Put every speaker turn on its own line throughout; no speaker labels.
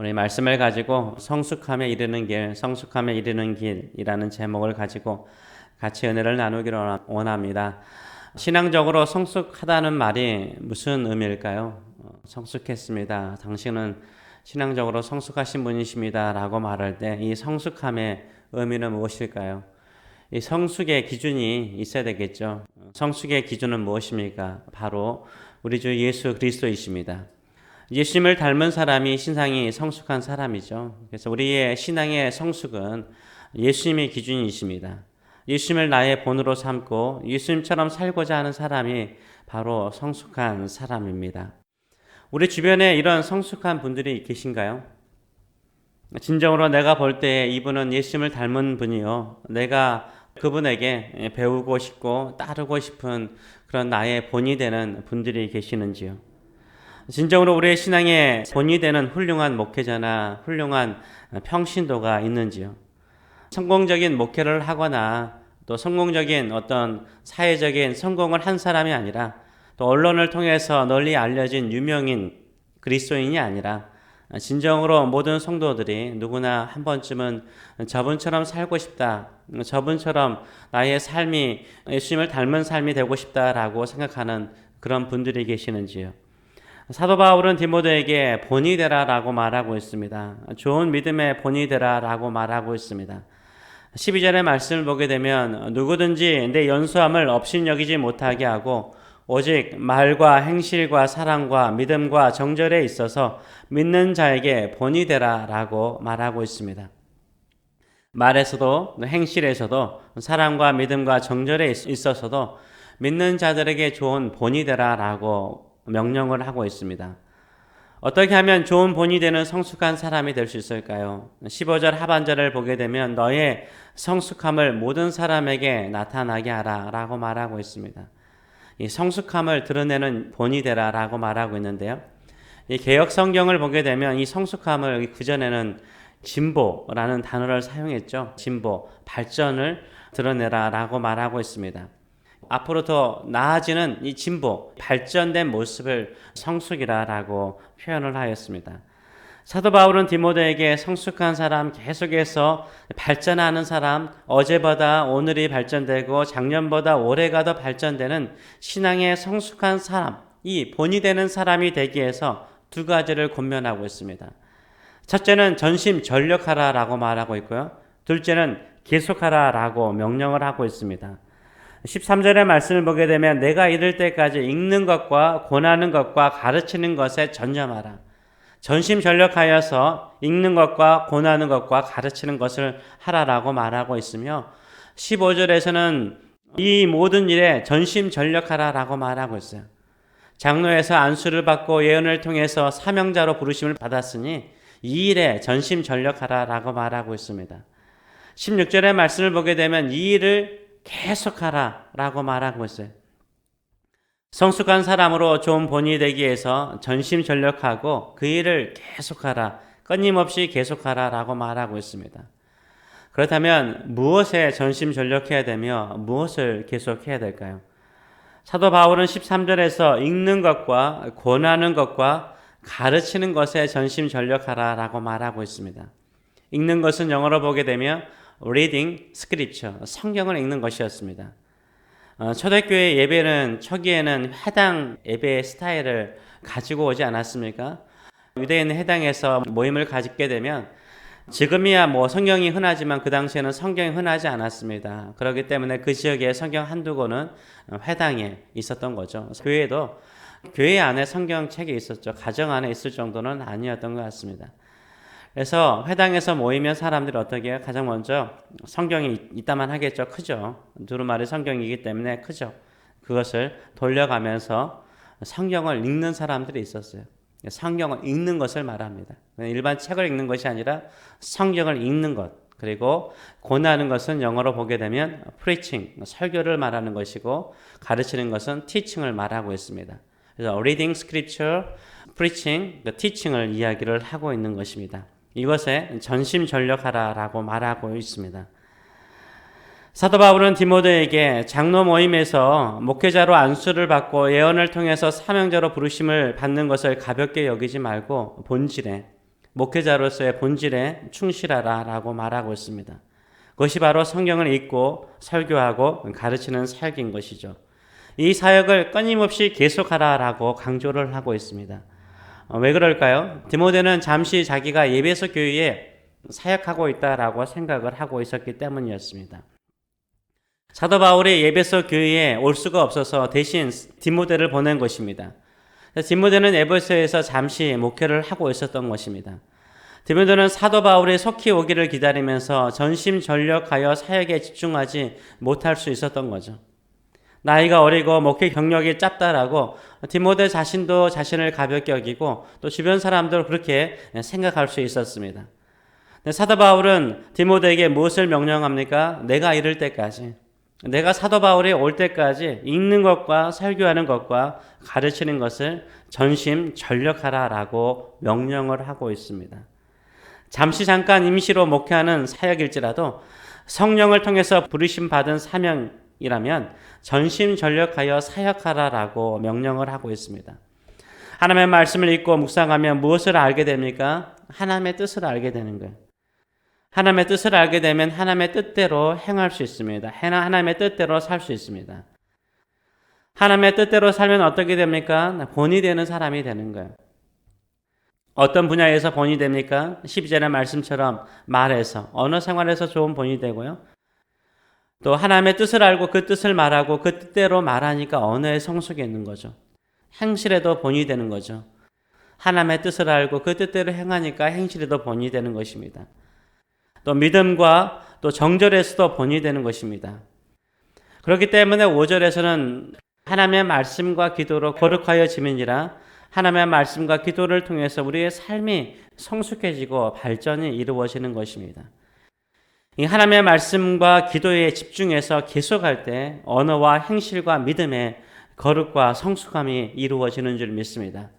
우리 말씀을 가지고 성숙함에 이르는 길, 성숙함에 이르는 길이라는 제목을 가지고 같이 은혜를 나누기를 원합니다. 신앙적으로 성숙하다는 말이 무슨 의미일까요? 성숙했습니다. 당신은 신앙적으로 성숙하신 분이십니다. 라고 말할 때 이 성숙함의 의미는 무엇일까요? 이 성숙의 기준이 있어야 되겠죠. 성숙의 기준은 무엇입니까? 바로 우리 주 예수 그리스도이십니다. 예수님을 닮은 사람이 신앙이 성숙한 사람이죠. 그래서 우리의 신앙의 성숙은 예수님의 기준이십니다. 예수님을 나의 본으로 삼고 예수님처럼 살고자 하는 사람이 바로 성숙한 사람입니다. 우리 주변에 이런 성숙한 분들이 계신가요? 진정으로 내가 볼 때 이분은 예수님을 닮은 분이요. 내가 그분에게 배우고 싶고 따르고 싶은 그런 나의 본이 되는 분들이 계시는지요? 진정으로 우리의 신앙의 본이 되는 훌륭한 목회자나 훌륭한 평신도가 있는지요? 성공적인 목회를 하거나 또 성공적인 어떤 사회적인 성공을 한 사람이 아니라 또 언론을 통해서 널리 알려진 유명인 그리스도인이 아니라 진정으로 모든 성도들이 누구나 한 번쯤은 저분처럼 살고 싶다, 저분처럼 나의 삶이 예수님을 닮은 삶이 되고 싶다라고 생각하는 그런 분들이 계시는지요? 사도 바울은 디모데에게 본이 되라라고 말하고 있습니다. 좋은 믿음의 본이 되라라고 말하고 있습니다. 12절의 말씀을 보게 되면 누구든지 내 연수함을 업신여기지 못하게 하고 오직 말과 행실과 사랑과 믿음과 정절에 있어서 믿는 자에게 본이 되라라고 말하고 있습니다. 말에서도 행실에서도 사랑과 믿음과 정절에 있어서도 믿는 자들에게 좋은 본이 되라라고 명령을 하고 있습니다. 어떻게 하면 좋은 본이 되는 성숙한 사람이 될 수 있을까요? 15절 하반절을 보게 되면 너의 성숙함을 모든 사람에게 나타나게 하라 라고 말하고 있습니다. 이 성숙함을 드러내는 본이 되라 라고 말하고 있는데요. 이 개역 성경을 보게 되면 이 성숙함을 그전에는 진보라는 단어를 사용했죠. 진보, 발전을 드러내라 라고 말하고 있습니다. 앞으로 더 나아지는 이 진보, 발전된 모습을 성숙이라고 표현을 하였습니다. 사도 바울은 디모데에게 성숙한 사람, 계속해서 발전하는 사람, 어제보다 오늘이 발전되고 작년보다 올해가 더 발전되는 신앙의 성숙한 사람, 이 본이 되는 사람이 되기 위해서 두 가지를 권면하고 있습니다. 첫째는 전심전력하라라고 말하고 있고요. 둘째는 계속하라라고 명령을 하고 있습니다. 13절의 말씀을 보게 되면 내가 이를 때까지 읽는 것과 권하는 것과 가르치는 것에 전념하라. 전심전력하여서 읽는 것과 권하는 것과 가르치는 것을 하라라고 말하고 있으며 15절에서는 이 모든 일에 전심전력하라라고 말하고 있어요. 장로에서 안수를 받고 예언을 통해서 사명자로 부르심을 받았으니 이 일에 전심전력하라라고 말하고 있습니다. 16절의 말씀을 보게 되면 이 일을 계속하라라고 말하고 있어요. 성숙한 사람으로 좋은 본이 되기 위해서 전심전력하고 그 일을 계속하라, 끊임없이 계속하라라고 말하고 있습니다. 그렇다면 무엇에 전심전력해야 되며 무엇을 계속해야 될까요? 사도 바울은 13절에서 읽는 것과 권하는 것과 가르치는 것에 전심전력하라라고 말하고 있습니다. 읽는 것은 영어로 보게 되면 reading scripture, 성경을 읽는 것이었습니다. 초대교회 예배는 초기에는 회당 예배 스타일을 가지고 오지 않았습니까? 유대인 회당에서 모임을 가지게 되면 지금이야 성경이 흔하지만 그 당시에는 성경이 흔하지 않았습니다. 그렇기 때문에 그 지역에 성경 한두 권은 회당에 있었던 거죠. 교회도 교회 안에 성경책이 있었죠. 가정 안에 있을 정도는 아니었던 것 같습니다. 그래서 회당에서 모이면 사람들이 어떻게 해요? 가장 먼저 성경이 있다만 하겠죠. 크죠. 두루마리 성경이기 때문에 크죠. 그것을 돌려가면서 성경을 읽는 사람들이 있었어요. 성경을 읽는 것을 말합니다. 일반 책을 읽는 것이 아니라 성경을 읽는 것. 그리고 권하는 것은 영어로 보게 되면 preaching, 설교를 말하는 것이고 가르치는 것은 teaching을 말하고 있습니다. 그래서 reading scripture, preaching, teaching을 이야기를 하고 있는 것입니다. 이것에 전심전력하라라고 말하고 있습니다. 사도 바울은 디모데에게 장로 모임에서 목회자로 안수를 받고 예언을 통해서 사명자로 부르심을 받는 것을 가볍게 여기지 말고 본질에 목회자로서의 본질에 충실하라라고 말하고 있습니다. 그것이 바로 성경을 읽고 설교하고 가르치는 사역인 것이죠. 이 사역을 끊임없이 계속하라라고 강조를 하고 있습니다. 왜 그럴까요? 디모데는 잠시 자기가 에베소 교회에 사역하고 있다라고 생각을 하고 있었기 때문이었습니다. 사도 바울이 에베소 교회에 올 수가 없어서 대신 디모데를 보낸 것입니다. 디모데는 에베소에서 잠시 목회를 하고 있었던 것입니다. 디모데는 사도 바울이 속히 오기를 기다리면서 전심전력하여 사역에 집중하지 못할 수 있었던 거죠. 나이가 어리고 목회 경력이 짧다라고 디모데 자신도 자신을 가볍게 여기고 또 주변 사람도 그렇게 생각할 수 있었습니다. 사도 바울은 디모데에게 무엇을 명령합니까? 내가 이를 때까지, 내가 사도 바울이 올 때까지 읽는 것과 설교하는 것과 가르치는 것을 전심전력하라라고 명령을 하고 있습니다. 잠시 잠깐 임시로 목회하는 사역일지라도 성령을 통해서 부르심 받은 사명이라면 전심전력하여 사역하라라고 명령을 하고 있습니다. 하나님의 말씀을 읽고 묵상하면 무엇을 알게 됩니까? 하나님의 뜻을 알게 되는 거예요. 하나님의 뜻을 알게 되면 하나님의 뜻대로 행할 수 있습니다. 하나님의 뜻대로 살 수 있습니다. 하나님의 뜻대로 살면 어떻게 됩니까? 본이 되는 사람이 되는 거예요. 어떤 분야에서 본이 됩니까? 12절의 말씀처럼 말해서, 언어 생활에서 좋은 본이 되고요. 또 하나님의 뜻을 알고 그 뜻을 말하고 그 뜻대로 말하니까 언어의 성숙이 있는 거죠. 행실에도 본이 되는 거죠. 하나님의 뜻을 알고 그 뜻대로 행하니까 행실에도 본이 되는 것입니다. 또 믿음과 또 정절에서도 본이 되는 것입니다. 그렇기 때문에 5절에서는 하나님의 말씀과 기도로 거룩하여 지면이라 하나님의 말씀과 기도를 통해서 우리의 삶이 성숙해지고 발전이 이루어지는 것입니다. 이 하나님의 말씀과 기도에 집중해서 계속할 때 언어와 행실과 믿음의 거룩과 성숙함이 이루어지는 줄 믿습니다.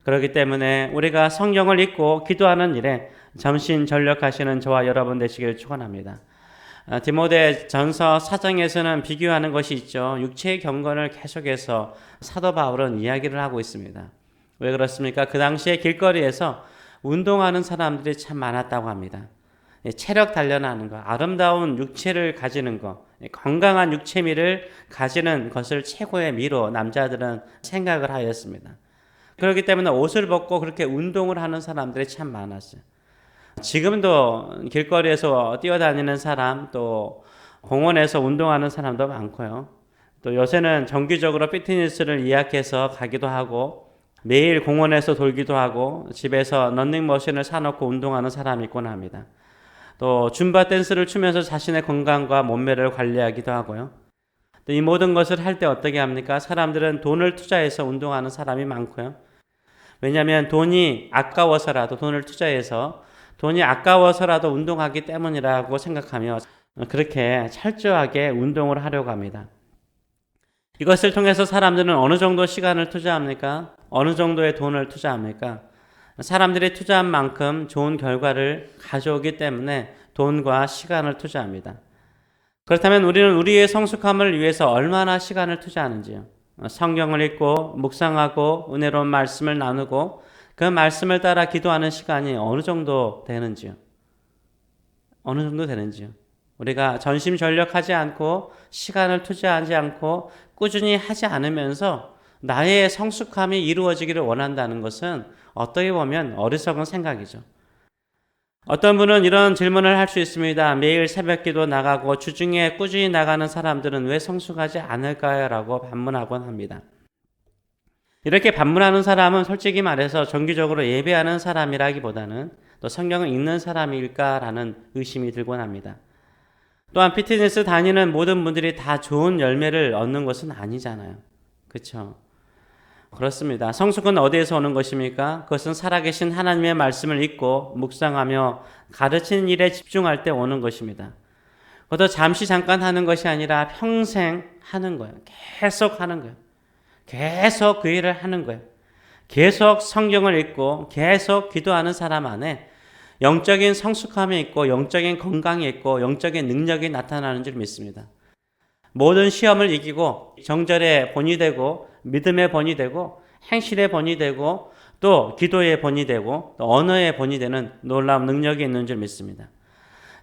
그렇기 때문에 우리가 성경을 읽고 기도하는 일에 전심전력하시는 저와 여러분 되시길 축원합니다. 디모데 전서 4장에서는 비교하는 것이 있죠. 육체의 경건을 계속해서 사도 바울은 이야기를 하고 있습니다. 왜 그렇습니까? 그 당시에 길거리에서 운동하는 사람들이 참 많았다고 합니다. 체력 단련하는 것, 아름다운 육체를 가지는 것, 건강한 육체미를 가지는 것을 최고의 미로 남자들은 생각을 하였습니다. 그렇기 때문에 옷을 벗고 그렇게 운동을 하는 사람들이 참 많았어요. 지금도 길거리에서 뛰어다니는 사람, 또 공원에서 운동하는 사람도 많고요. 또 요새는 정기적으로 피트니스를 예약해서 가기도 하고 매일 공원에서 돌기도 하고 집에서 런닝머신을 사놓고 운동하는 사람이 있곤 합니다. 또 줌바 댄스를 추면서 자신의 건강과 몸매를 관리하기도 하고요. 또 이 모든 것을 할 때 어떻게 합니까? 사람들은 돈을 투자해서 운동하는 사람이 많고요. 왜냐하면 돈이 아까워서라도 운동하기 때문이라고 생각하며 그렇게 철저하게 운동을 하려고 합니다. 이것을 통해서 사람들은 어느 정도 시간을 투자합니까? 어느 정도의 돈을 투자합니까? 사람들이 투자한 만큼 좋은 결과를 가져오기 때문에 돈과 시간을 투자합니다. 그렇다면 우리는 우리의 성숙함을 위해서 얼마나 시간을 투자하는지요? 성경을 읽고 묵상하고 은혜로운 말씀을 나누고 그 말씀을 따라 기도하는 시간이 어느 정도 되는지요? 우리가 전심전력하지 않고 시간을 투자하지 않고 꾸준히 하지 않으면서 나의 성숙함이 이루어지기를 원한다는 것은 어떻게 보면 어리석은 생각이죠. 어떤 분은 이런 질문을 할 수 있습니다. 매일 새벽기도 나가고 주중에 꾸준히 나가는 사람들은 왜 성숙하지 않을까요? 라고 반문하곤 합니다. 이렇게 반문하는 사람은 솔직히 말해서 정기적으로 예배하는 사람이라기보다는 또 성경을 읽는 사람일까라는 의심이 들곤 합니다. 또한 피트니스 다니는 모든 분들이 다 좋은 열매를 얻는 것은 아니잖아요. 그렇죠? 그렇습니다. 성숙은 어디에서 오는 것입니까? 그것은 살아계신 하나님의 말씀을 읽고 묵상하며 가르치는 일에 집중할 때 오는 것입니다. 그것도 잠시 잠깐 하는 것이 아니라 평생 하는 거예요. 계속 하는 거예요. 계속 그 일을 하는 거예요. 계속 성경을 읽고 계속 기도하는 사람 안에 영적인 성숙함이 있고 영적인 건강이 있고 영적인 능력이 나타나는 줄 믿습니다. 모든 시험을 이기고 정절의 본이 되고 믿음의 본이 되고 행실의 본이 되고 또 기도의 본이 되고 또 언어의 본이 되는 놀라운 능력이 있는 줄 믿습니다.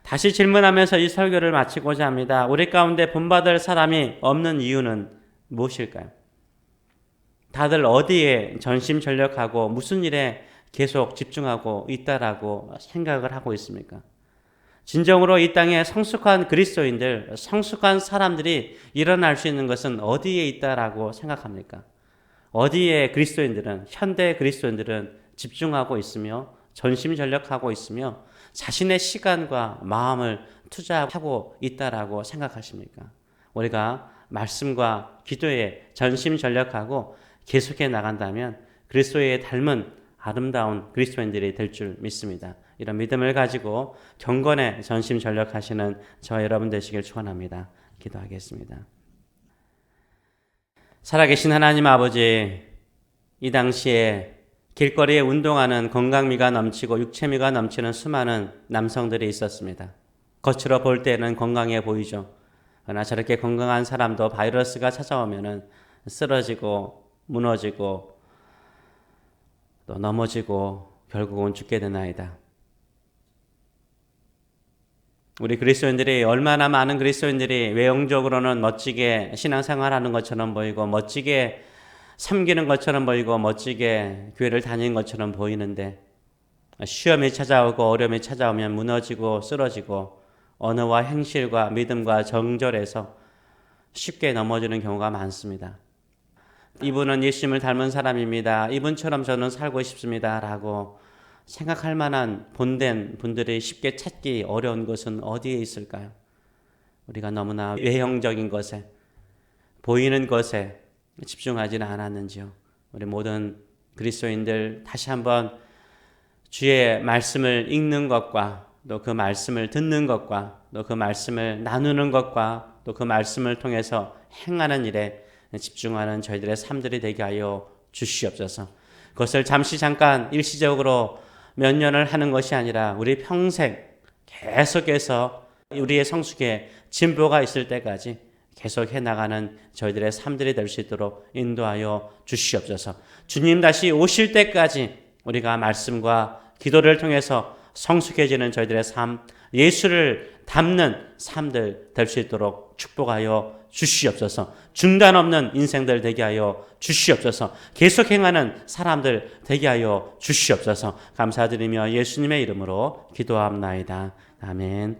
다시 질문하면서 이 설교를 마치고자 합니다. 우리 가운데 본받을 사람이 없는 이유는 무엇일까요? 다들 어디에 전심전력하고 무슨 일에 계속 집중하고 있다라고 생각을 하고 있습니까? 진정으로 이 땅에 성숙한 그리스도인들, 성숙한 사람들이 일어날 수 있는 것은 어디에 있다라고 생각합니까? 어디에 그리스도인들은, 현대 그리스도인들은 집중하고 있으며 전심전력하고 있으며 자신의 시간과 마음을 투자하고 있다라고 생각하십니까? 우리가 말씀과 기도에 전심전력하고 계속해 나간다면 그리스도의 닮은 아름다운 그리스도인들이 될 줄 믿습니다. 이런 믿음을 가지고 경건에 전심전력하시는 저와 여러분 되시길 축원합니다. 기도하겠습니다. 살아계신 하나님 아버지, 이 당시에 길거리에 운동하는 건강미가 넘치고 육체미가 넘치는 수많은 남성들이 있었습니다. 겉으로 볼 때는 건강해 보이죠. 그러나 저렇게 건강한 사람도 바이러스가 찾아오면 쓰러지고 무너지고 또 넘어지고 결국은 죽게 되나이다. 우리 그리스도인들이 얼마나 많은 그리스도인들이 외형적으로는 멋지게 신앙생활하는 것처럼 보이고 멋지게 섬기는 것처럼 보이고 멋지게 교회를 다니는 것처럼 보이는데 시험이 찾아오고 어려움이 찾아오면 무너지고 쓰러지고 언어와 행실과 믿음과 정절에서 쉽게 넘어지는 경우가 많습니다. 이분은 예수님을 닮은 사람입니다. 이분처럼 저는 살고 싶습니다. 라고 생각할 만한 본된 분들이 쉽게 찾기 어려운 것은 어디에 있을까요? 우리가 너무나 외형적인 것에, 보이는 것에 집중하지는 않았는지요. 우리 모든 그리스도인들 다시 한번 주의 말씀을 읽는 것과 또 그 말씀을 듣는 것과 또 그 말씀을 나누는 것과 또 그 말씀을 통해서 행하는 일에 집중하는 저희들의 삶들이 되게 하여 주시옵소서. 그것을 잠깐 일시적으로 몇 년을 하는 것이 아니라 우리 평생 계속해서 우리의 성숙에 진보가 있을 때까지 계속 해나가는 저희들의 삶들이 될 수 있도록 인도하여 주시옵소서. 주님 다시 오실 때까지 우리가 말씀과 기도를 통해서 성숙해지는 저희들의 삶, 예수를 닮는 삶들 될 수 있도록 축복하여 주시옵소서. 중단 없는 인생들 되게 하여 주시옵소서. 계속 행하는 사람들 되게 하여 주시옵소서. 감사드리며 예수님의 이름으로 기도합나이다. 아멘.